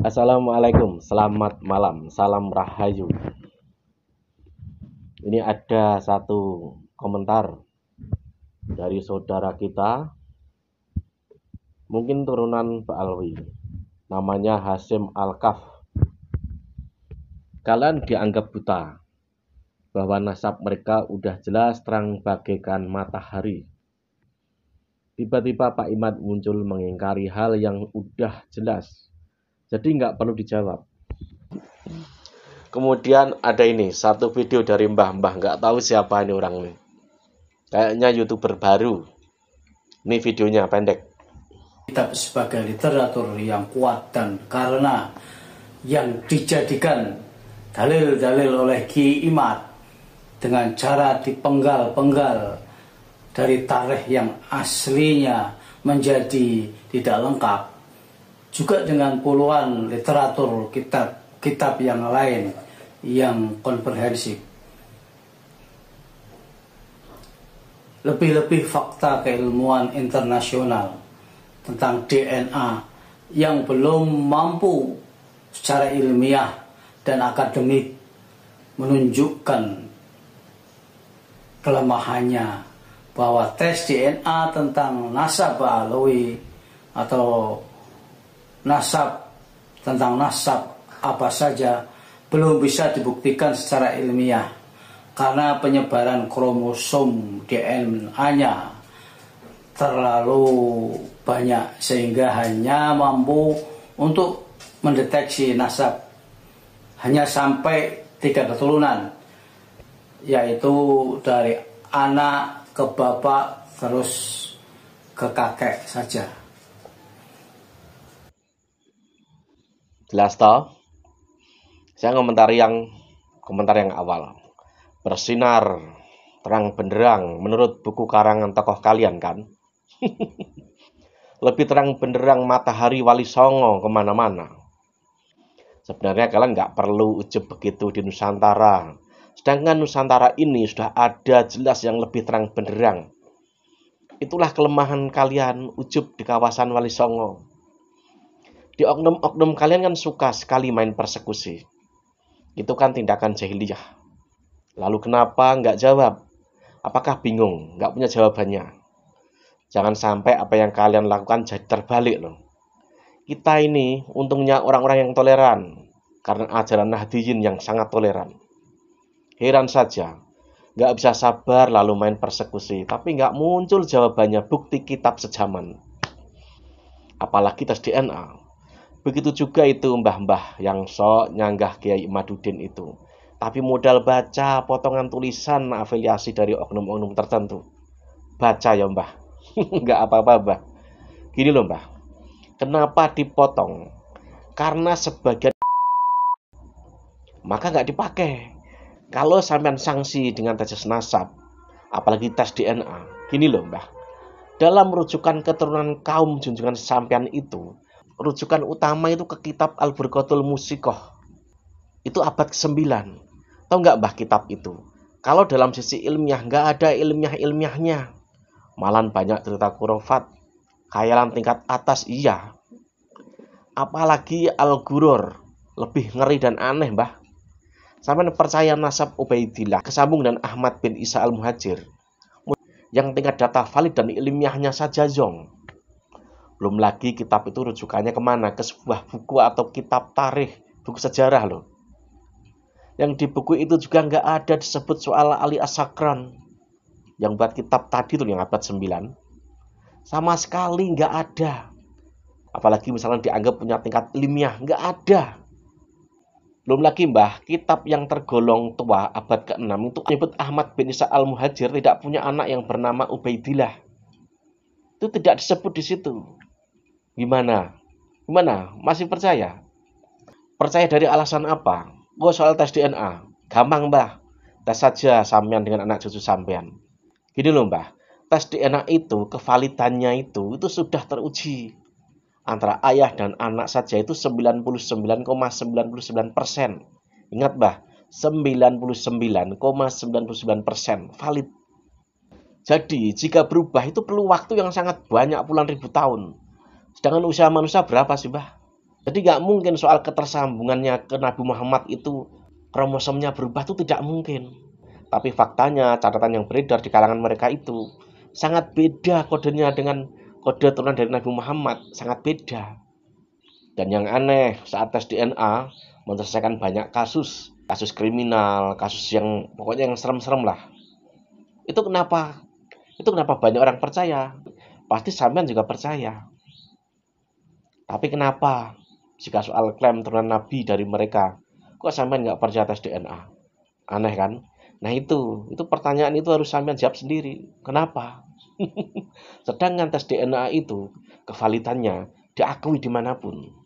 Assalamualaikum, selamat malam, salam rahayu. Ini ada satu komentar dari saudara kita, mungkin turunan Pak Alwi, namanya Hasim Alkaf. Kalian dianggap buta bahwa nasab mereka udah jelas terang bagaikan matahari. Tiba-tiba Pak Imad muncul mengingkari hal yang udah jelas, jadi nggak perlu dijawab. Kemudian ada ini, satu video dari mbah-mbah, nggak tahu siapa ini orang ini. Kayaknya YouTuber baru. Ini videonya pendek. Kitab sebagai literatur yang kuat dan karena yang dijadikan dalil-dalil oleh Ki Imad dengan cara dipenggal-penggal dari tarikh yang aslinya menjadi tidak lengkap, juga dengan puluhan literatur kitab yang lain yang komprehensif. Lebih-lebih fakta keilmuan internasional tentang DNA yang belum mampu secara ilmiah dan akademik menunjukkan kelemahannya, bahwa tes DNA tentang nasab Alwi atau tentang nasab apa saja belum bisa dibuktikan secara ilmiah karena penyebaran kromosom DNA-nya terlalu banyak sehingga hanya mampu untuk mendeteksi nasab hanya sampai 3 keturunan, yaitu dari anak ke bapak terus ke kakek saja. Jelas toh? Saya komentar yang awal. Bersinar terang benderang menurut buku karangan tokoh kalian kan? Lebih terang benderang matahari Wali Songo kemana-mana. Sebenarnya kalian nggak perlu ujub begitu di Nusantara. Sedangkan Nusantara ini sudah ada jelas yang lebih terang benderang. Itulah kelemahan kalian, ujub di kawasan Wali Songo. Di oknum-oknum kalian kan suka sekali main persekusi. Itu kan tindakan jahiliyah. Lalu kenapa nggak jawab? Apakah bingung? Nggak punya jawabannya? Jangan sampai apa yang kalian lakukan jadi terbalik loh. Kita ini untungnya orang-orang yang toleran, karena ajaran Nahdiyin yang sangat toleran. Heran saja, nggak bisa sabar lalu main persekusi, tapi nggak muncul jawabannya, bukti kitab sejaman. Apalagi tes DNA. Begitu juga itu mbah-mbah yang sok nyanggah Kiai Imaduddin itu. Tapi modal baca potongan tulisan afiliasi dari oknum-oknum tertentu. Baca ya mbah. Nggak apa-apa mbah. Gini loh mbah. Kenapa dipotong? Karena sebagian maka nggak dipakai. Kalau sampean sanksi dengan tes nasab, apalagi tes DNA. Gini loh mbah. Dalam rujukan keturunan kaum junjungan sampean itu, rujukan utama itu ke kitab Al-Burqatul Musikoh. Itu abad ke-9. Tahu nggak mbah kitab itu? Kalau dalam sisi ilmiah nggak ada ilmiah-ilmiahnya. Malah banyak cerita khurafat, khayalan tingkat atas iya. Apalagi Al-Ghurur, lebih ngeri dan aneh mbah. Sampai percaya nasab Ubaidillah kesambung dan Ahmad bin Isa Al-Muhajir yang tingkat data valid dan ilmiahnya saja zong. Belum lagi kitab itu rujukannya kemana? Ke sebuah buku atau kitab tarikh, buku sejarah loh. Yang di buku itu juga nggak ada disebut soal Ali As-Sakran. Yang buat kitab tadi tuh yang abad 9. Sama sekali nggak ada. Apalagi misalnya dianggap punya tingkat ilmiah, nggak ada. Belum lagi mbah, kitab yang tergolong tua abad ke-6 itu menyebut Ahmad bin Isa Al-Muhajir tidak punya anak yang bernama Ubaidillah. Itu tidak disebut di situ. Gimana? Masih percaya? Percaya dari alasan apa? Soal tes DNA. Gampang mbah. Tes saja sampean dengan anak cucu sampean. Gini loh mbah. Tes DNA itu, kevalidannya itu sudah teruji. Antara ayah dan anak saja itu 99,99%. Ingat mbah, 99,99% valid. Jadi jika berubah itu perlu waktu yang sangat banyak, puluhan ribu tahun. Sedangkan usia manusia berapa sih mbah? Jadi nggak mungkin soal ketersambungannya ke Nabi Muhammad itu kromosomnya berubah itu tidak mungkin. Tapi faktanya catatan yang beredar di kalangan mereka itu sangat beda kodenya dengan kode turunan dari Nabi Muhammad, sangat beda. Dan yang aneh saat tes DNA menyelesaikan banyak kasus, kasus kriminal, kasus yang pokoknya yang serem-serem lah. Itu kenapa? Itu kenapa banyak orang percaya? Pasti sampean juga percaya. Tapi kenapa jika soal klaim turunan Nabi dari mereka, kok sampean nggak percaya tes DNA? Aneh kan? Nah itu pertanyaan itu harus sampean jawab sendiri. Kenapa? Sedangkan tes DNA itu kevalitannya diakui dimanapun.